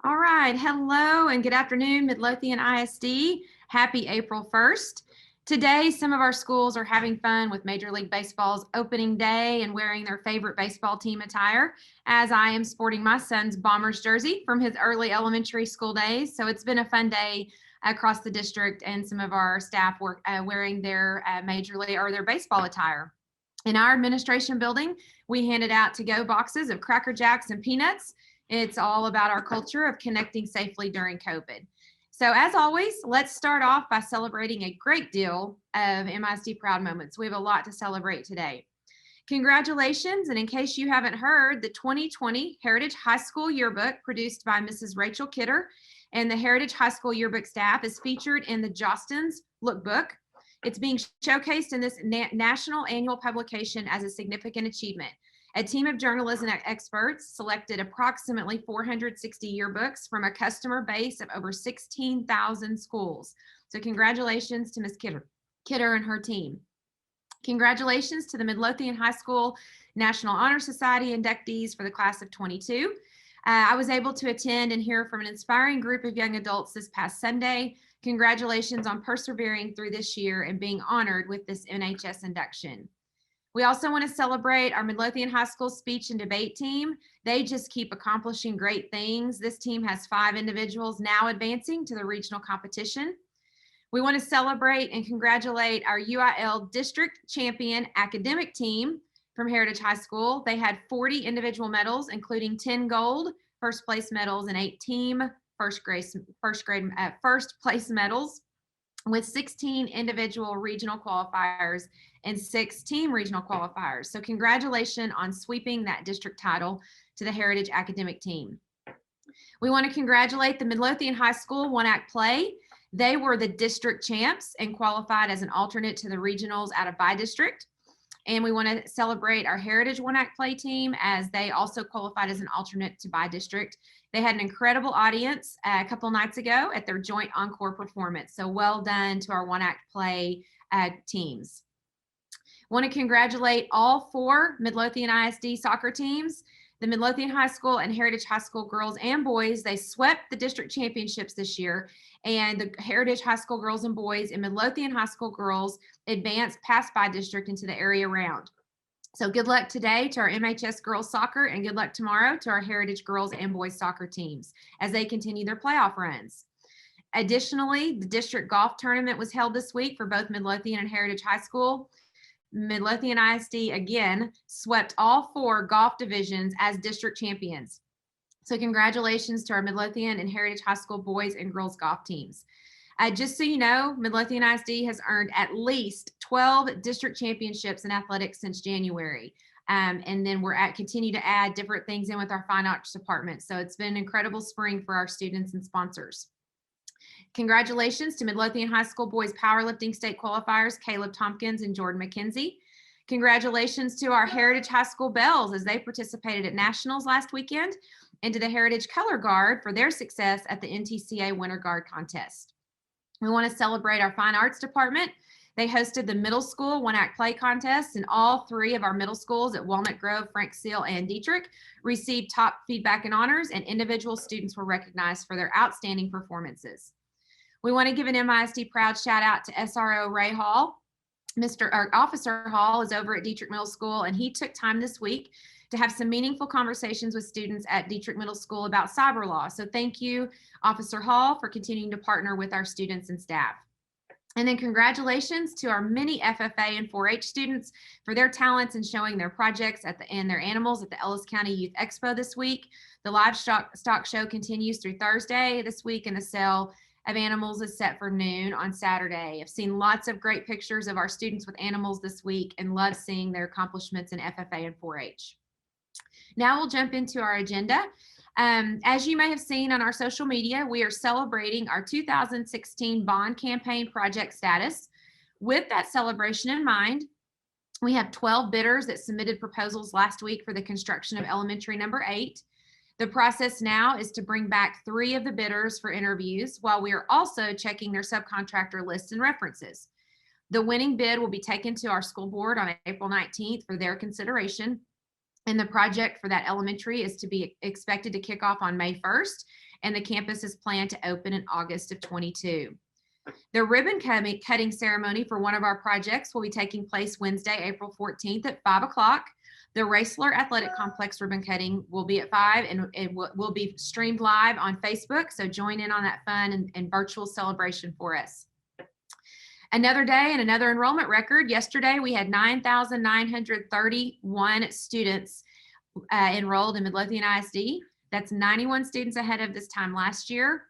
All right. Hello and good afternoon, Midlothian ISD. Happy April 1st. Today, some of our schools are having fun with Major League Baseball's opening day and wearing their favorite baseball team attire, as I am sporting my son's Bombers jersey from his early elementary school days. So it's been a fun day across the district, and some of our staff were wearing their Major League or their baseball attire. In our administration building, we handed out to-go boxes of Cracker Jacks and peanuts. It's all about our culture of connecting safely during COVID. So as always, let's start off by celebrating a great deal of MISD Proud moments. We have a lot to celebrate today. Congratulations, and in case you haven't heard, the 2020 Heritage High School Yearbook, produced by Mrs. Rachel Kidder and the Heritage High School Yearbook staff, is featured in the Jostens Lookbook. It's being showcased in this national annual publication as a significant achievement. A team of journalism experts selected approximately 460 yearbooks from a customer base of over 16,000 schools. So congratulations to Ms. Kidder and her team. Congratulations to the Midlothian High School National Honor Society inductees for the class of 22. I was able to attend and hear from an inspiring group of young adults this past Sunday. Congratulations on persevering through this year and being honored with this NHS induction. We also want to celebrate our Midlothian High School speech and debate team. They just keep accomplishing great things. This team has 5 individuals now advancing to the regional competition. We want to celebrate and congratulate our UIL district champion academic team from Heritage High School. They had 40 individual medals, including 10 gold first place medals and 8 team first place medals, with 16 individual regional qualifiers and 6 team regional qualifiers. So congratulations on sweeping that district title to the Heritage academic team. We want to congratulate the Midlothian High School one-act play. They were the district champs and qualified as an alternate to the regionals out of by district. And we want to celebrate our Heritage one-act play team, as they also qualified as an alternate to by district. They had an incredible audience a couple nights ago at their joint encore performance. So well done to our one-act play teams. Want to congratulate all 4 Midlothian ISD soccer teams. The Midlothian High School and Heritage High School girls and boys, they swept the district championships this year, and the Heritage High School girls and boys and Midlothian High School girls advanced past by district into the area round. So good luck today to our MHS girls soccer, and good luck tomorrow to our Heritage girls and boys soccer teams as they continue their playoff runs. Additionally, the district golf tournament was held this week for both Midlothian and Heritage High School. Midlothian ISD again swept all 4 golf divisions as district champions. So congratulations to our Midlothian and Heritage High School boys and girls golf teams. Just so you know, Midlothian ISD has earned at least 12 district championships in athletics since January. And then we're continue to add different things in with our fine arts department. So it's been an incredible spring for our students and sponsors. Congratulations to Midlothian High School boys powerlifting state qualifiers, Caleb Tompkins and Jordan McKenzie. Congratulations to our Heritage High School Bells as they participated at Nationals last weekend, and to the Heritage Color Guard for their success at the NTCA Winter Guard Contest. We want to celebrate our fine arts department. They hosted the middle school one-act play contest, and all 3 of our middle schools at Walnut Grove, Frank Seal, and Dietrich received top feedback and honors, and individual students were recognized for their outstanding performances. We want to give an MISD proud shout out to SRO Ray Hall. Officer Hall is over at Dietrich Middle School, and he took time this week to have some meaningful conversations with students at Dietrich Middle School about cyber law. So thank you, Officer Hall, for continuing to partner with our students and staff. And then congratulations to our many FFA and 4-H students for their talents and showing their projects and their animals at the Ellis County Youth Expo this week. The livestock show continues through Thursday this week, and the sale of animals is set for noon on Saturday. I've seen lots of great pictures of our students with animals this week and love seeing their accomplishments in FFA and 4-H. Now we'll jump into our agenda. As you may have seen on our social media, we are celebrating our 2016 bond campaign project status. With that celebration in mind, we have 12 bidders that submitted proposals last week for the construction of elementary number 8. The process now is to bring back 3 of the bidders for interviews, while we are also checking their subcontractor lists and references. The winning bid will be taken to our school board on April 19th for their consideration. And the project for that elementary is to be expected to kick off on May 1st. and the campus is planned to open in August of 22. The ribbon cutting ceremony for one of our projects will be taking place Wednesday, April 14th at 5 o'clock. The Raceler Athletic Complex ribbon cutting will be at 5 and it will be streamed live on Facebook. So join in on that fun and virtual celebration for us. Another day and another enrollment record. Yesterday, we had 9,931 students enrolled in Midlothian ISD. That's 91 students ahead of this time last year.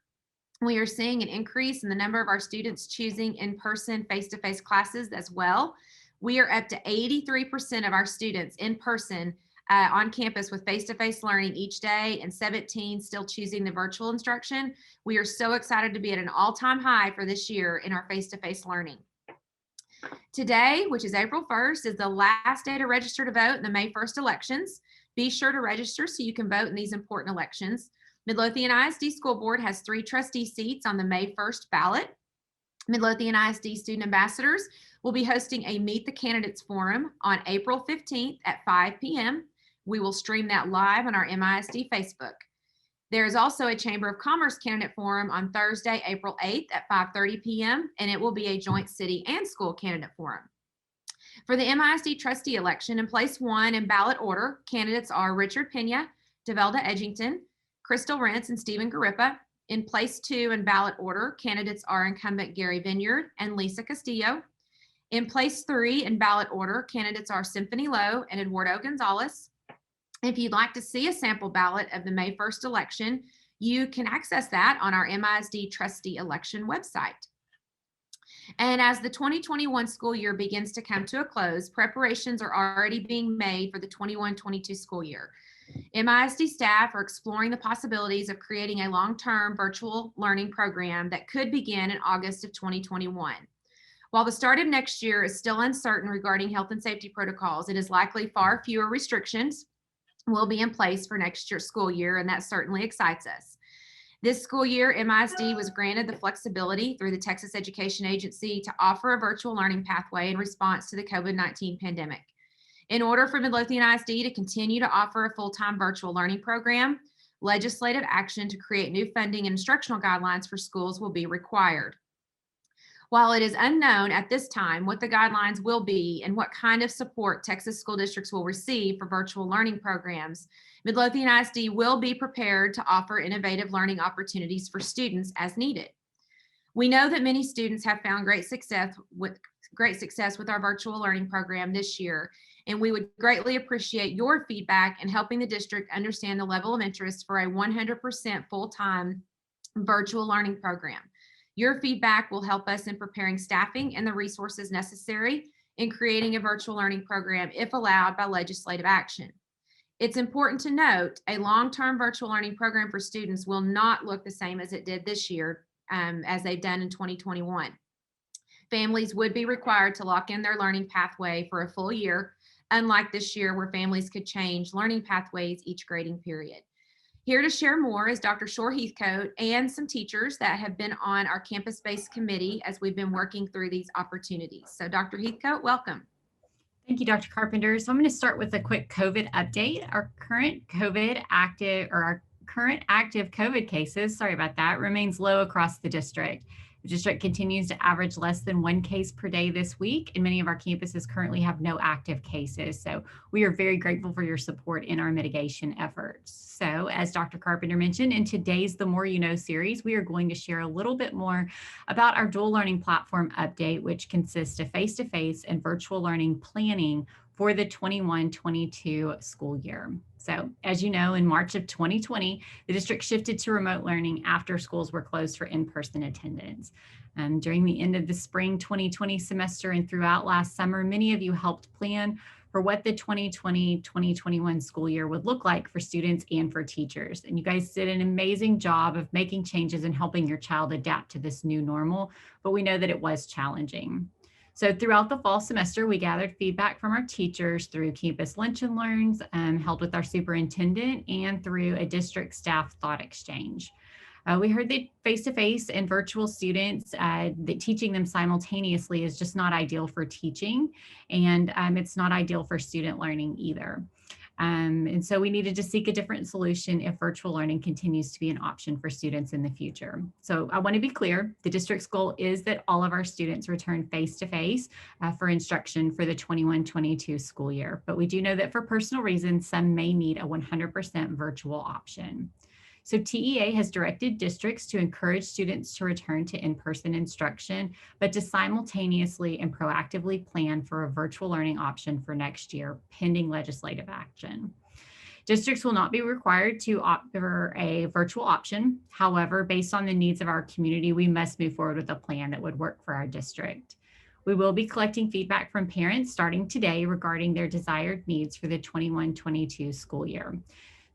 We are seeing an increase in the number of our students choosing in-person, face-to-face classes as well. We are up to 83% of our students in person on campus with face-to-face learning each day, and 17 still choosing the virtual instruction. We are so excited to be at an all-time high for this year in our face-to-face learning. Today, which is April 1st, is the last day to register to vote in the May 1st elections. Be sure to register so you can vote in these important elections. Midlothian ISD School Board has 3 trustee seats on the May 1st ballot. Midlothian ISD student ambassadors will be hosting a Meet the Candidates Forum on April 15th at 5 p.m. We will stream that live on our MISD Facebook. There is also a Chamber of Commerce candidate forum on Thursday, April 8th at 5:30 p.m., and it will be a joint city and school candidate forum. For the MISD trustee election, in place 1 in ballot order, candidates are Richard Pena, Develda Edgington, Crystal Rentz, and Stephen Garippa. In place 2 in ballot order, candidates are incumbent Gary Vineyard and Lisa Castillo. In place 3 in ballot order, candidates are Symphony Lowe and Eduardo Gonzalez. If you'd like to see a sample ballot of the May 1st election, you can access that on our MISD trustee election website. And as the 2021 school year begins to come to a close, preparations are already being made for the 21-22 school year. MISD staff are exploring the possibilities of creating a long-term virtual learning program that could begin in August of 2021. While the start of next year is still uncertain regarding health and safety protocols, it is likely far fewer restrictions will be in place for next year's school year, and that certainly excites us. This school year, MISD was granted the flexibility through the Texas Education Agency to offer a virtual learning pathway in response to the COVID-19 pandemic. In order for Midlothian ISD to continue to offer a full-time virtual learning program, legislative action to create new funding and instructional guidelines for schools will be required. While it is unknown at this time what the guidelines will be and what kind of support Texas school districts will receive for virtual learning programs, Midlothian ISD will be prepared to offer innovative learning opportunities for students as needed. We know that many students have found great success with our virtual learning program this year, and we would greatly appreciate your feedback in helping the district understand the level of interest for a 100% full-time virtual learning program. Your feedback will help us in preparing staffing and the resources necessary in creating a virtual learning program if allowed by legislative action. It's important to note a long-term virtual learning program for students will not look the same as it did this year as they've done in 2021. Families would be required to lock in their learning pathway for a full year, unlike this year where families could change learning pathways each grading period. Here to share more is Dr. Shorr Heathcote and some teachers that have been on our campus-based committee as we've been working through these opportunities. So Dr. Heathcote, welcome. Thank you, Dr. Carpenter. So I'm going to start with a quick COVID update. Our current active COVID cases, sorry about that, remains low across the district. The district continues to average less than 1 case per day this week, and many of our campuses currently have no active cases. So we are very grateful for your support in our mitigation efforts. So as Dr. Carpenter mentioned, in today's The More You Know series, we are going to share a little bit more about our dual learning platform update, which consists of face-to-face and virtual learning planning for the 21-22 school year. So as you know, in March of 2020, the district shifted to remote learning after schools were closed for in-person attendance. During the end of the spring 2020 semester and throughout last summer, many of you helped plan for what the 2020-2021 school year would look like for students and for teachers. And you guys did an amazing job of making changes and helping your child adapt to this new normal, but we know that it was challenging. So throughout the fall semester, we gathered feedback from our teachers through campus lunch and learns held with our superintendent and through a district staff thought exchange. We heard that face-to-face and virtual students, that teaching them simultaneously is just not ideal for teaching, and it's not ideal for student learning either. And so we needed to seek a different solution if virtual learning continues to be an option for students in the future. So I want to be clear, the district's goal is that all of our students return face-to-face for instruction for the 21-22 school year. But we do know that for personal reasons, some may need a 100% virtual option. So TEA has directed districts to encourage students to return to in-person instruction, but to simultaneously and proactively plan for a virtual learning option for next year, pending legislative action. Districts will not be required to opt for a virtual option. However, based on the needs of our community, we must move forward with a plan that would work for our district. We will be collecting feedback from parents starting today regarding their desired needs for the 21-22 school year.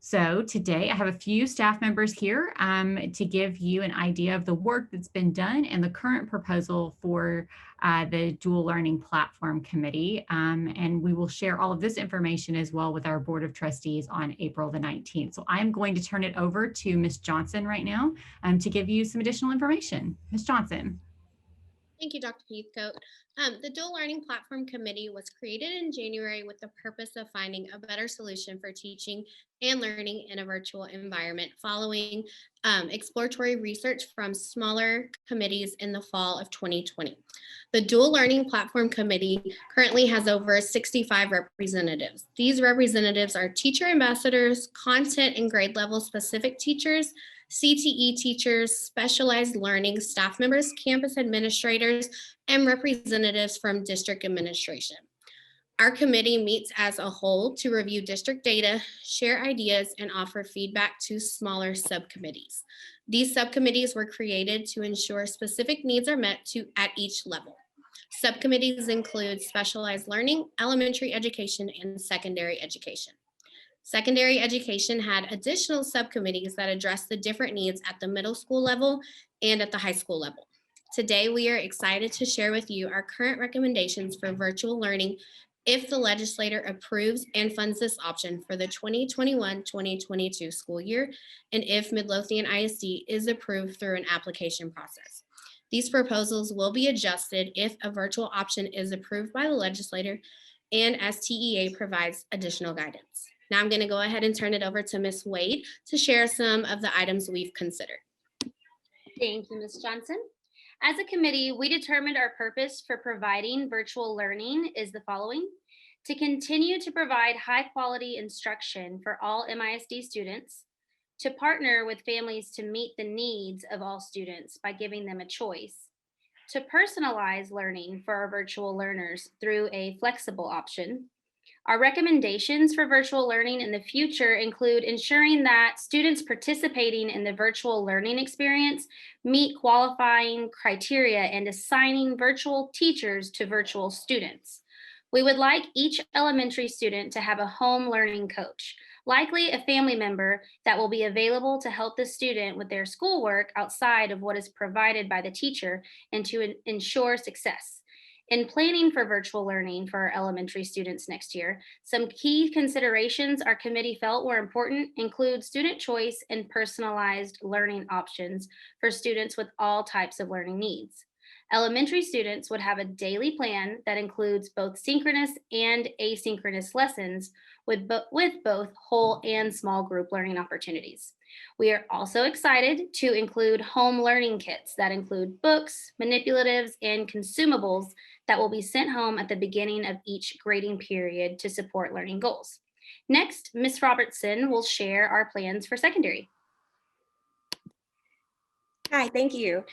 So today I have a few staff members here to give you an idea of the work that's been done and the current proposal for the Dual Learning Platform Committee. And we will share all of this information as well with our Board of Trustees on April the 19th. So I'm going to turn it over to Ms. Johnson right now to give you some additional information. Ms. Johnson. Thank you, Dr. Heathcote. The Dual Learning Platform Committee was created in January with the purpose of finding a better solution for teaching and learning in a virtual environment following exploratory research from smaller committees in the fall of 2020. The Dual Learning Platform Committee currently has over 65 representatives. These representatives are teacher ambassadors, content and grade level specific teachers, CTE teachers, specialized learning staff members, campus administrators, and representatives from district administration. Our committee meets as a whole to review district data, share ideas, and offer feedback to smaller subcommittees. These subcommittees were created to ensure specific needs are met at each level. Subcommittees include specialized learning, elementary education, and secondary education. Secondary education had additional subcommittees that address the different needs at the middle school level and at the high school level. Today, we are excited to share with you our current recommendations for virtual learning if the legislature approves and funds this option for the 2021-2022 school year, and if Midlothian ISD is approved through an application process. These proposals will be adjusted if a virtual option is approved by the legislature and as TEA provides additional guidance. Now I'm going to go ahead and turn it over to Ms. Wade to share some of the items we've considered. Thank you, Ms. Johnson. As a committee, we determined our purpose for providing virtual learning is the following: to continue to provide high quality instruction for all MISD students, to partner with families to meet the needs of all students by giving them a choice, to personalize learning for our virtual learners through a flexible option. Our recommendations for virtual learning in the future include ensuring that students participating in the virtual learning experience meet qualifying criteria and assigning virtual teachers to virtual students. We would like each elementary student to have a home learning coach, likely a family member that will be available to help the student with their schoolwork outside of what is provided by the teacher and to ensure success. In planning for virtual learning for our elementary students next year, some key considerations our committee felt were important include student choice and personalized learning options for students with all types of learning needs. Elementary students would have a daily plan that includes both synchronous and asynchronous lessons with both whole and small group learning opportunities. We are also excited to include home learning kits that include books, manipulatives, and consumables that will be sent home at the beginning of each grading period to support learning goals. Next, Ms. Robertson will share our plans for secondary. Hi, thank you.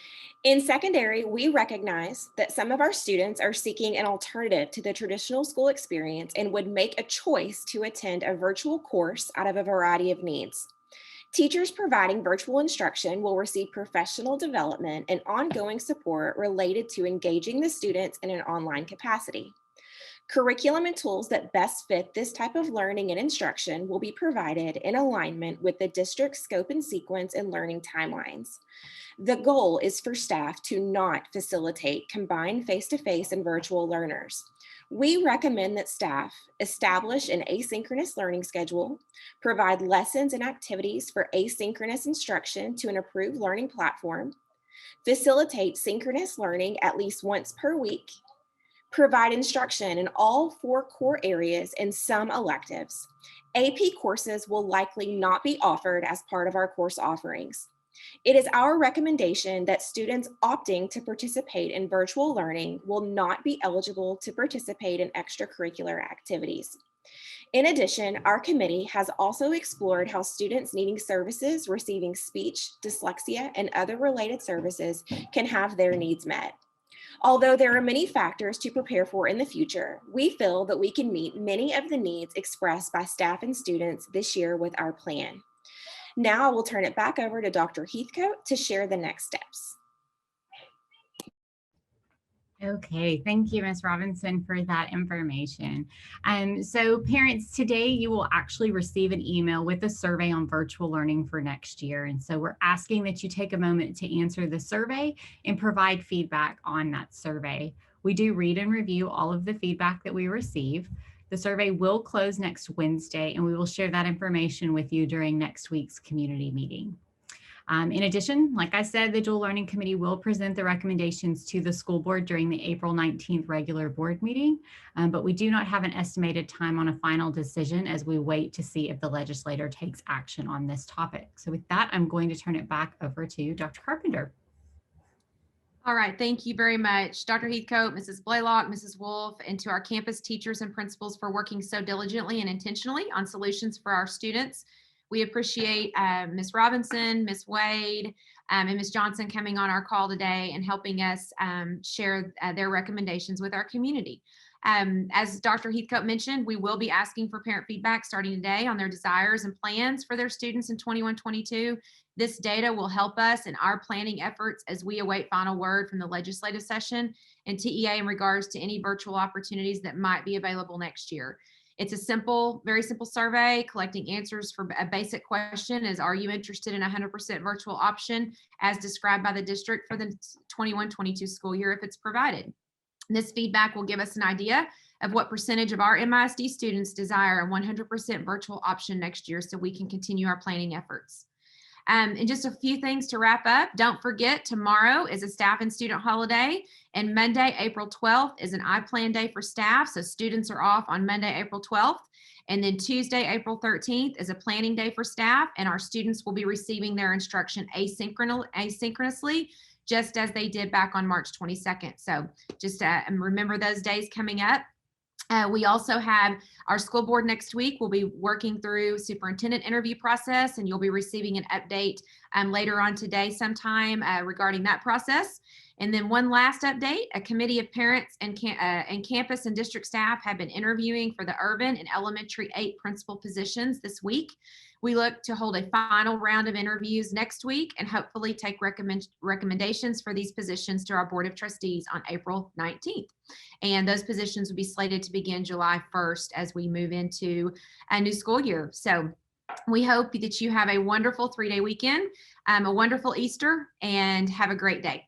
In secondary, we recognize that some of our students are seeking an alternative to the traditional school experience and would make a choice to attend a virtual course out of a variety of needs. Teachers providing virtual instruction will receive professional development and ongoing support related to engaging the students in an online capacity. Curriculum and tools that best fit this type of learning and instruction will be provided in alignment with the district's scope and sequence and learning timelines. The goal is for staff to not facilitate combined face-to-face and virtual learners. We recommend that staff establish an asynchronous learning schedule, provide lessons and activities for asynchronous instruction to an approved learning platform, facilitate synchronous learning at least once per week, provide instruction in all 4 core areas and some electives. AP courses will likely not be offered as part of our course offerings. It is our recommendation that students opting to participate in virtual learning will not be eligible to participate in extracurricular activities. In addition, our committee has also explored how students needing services receiving speech, dyslexia, and other related services can have their needs met. Although there are many factors to prepare for in the future, we feel that we can meet many of the needs expressed by staff and students this year with our plan. Now I will turn it back over to Dr. Heathcote to share the next steps. Okay, thank you, Ms. Robinson, for that information. So parents, today you will actually receive an email with a survey on virtual learning for next year. And so we're asking that you take a moment to answer the survey and provide feedback on that survey. We do read and review all of the feedback that we receive. The survey will close next Wednesday, and we will share that information with you during next week's community meeting. In addition, like I said, the Dual Learning Committee will present the recommendations to the school board during the April 19th regular board meeting, but we do not have an estimated time on a final decision as we wait to see if the legislator takes action on this topic. So with that, I'm going to turn it back over to Dr. Carpenter. All right, thank you very much, Dr. Heathcote, Mrs. Blaylock, Mrs. Wolf, and to our campus teachers and principals for working so diligently and intentionally on solutions for our students. We appreciate Ms. Robinson, Ms. Wade, and Ms. Johnson coming on our call today and helping us share their recommendations with our community. As Dr. Heathcote mentioned, we will be asking for parent feedback starting today on their desires and plans for their students in 21-22. This data will help us in our planning efforts as we await final word from the legislative session and TEA in regards to any virtual opportunities that might be available next year. It's a simple, very simple survey collecting answers for a basic question is, are you interested in a 100% virtual option as described by the district for the 21-22 school year if it's provided? This feedback will give us an idea of what percentage of our MISD students desire a 100% virtual option next year so we can continue our planning efforts. And just a few things to wrap up. Don't forget, tomorrow is a staff and student holiday, and Monday, April 12th is an iPlan day for staff. So students are off on Monday, April 12th. And then Tuesday, April 13th is a planning day for staff, and our students will be receiving their instruction asynchronously, just as they did back on March 22nd. So just remember those days coming up. We also have our school board next week. We'll be working through superintendent interview process, and you'll be receiving an update later on today sometime regarding that process. And then one last update, a committee of parents and campus and district staff have been interviewing for the urban and elementary 8 principal positions this week. We look to hold a final round of interviews next week and hopefully take recommendations for these positions to our Board of Trustees on April 19th. And those positions will be slated to begin July 1st as we move into a new school year. So we hope that you have a wonderful 3-day weekend, a wonderful Easter, and have a great day.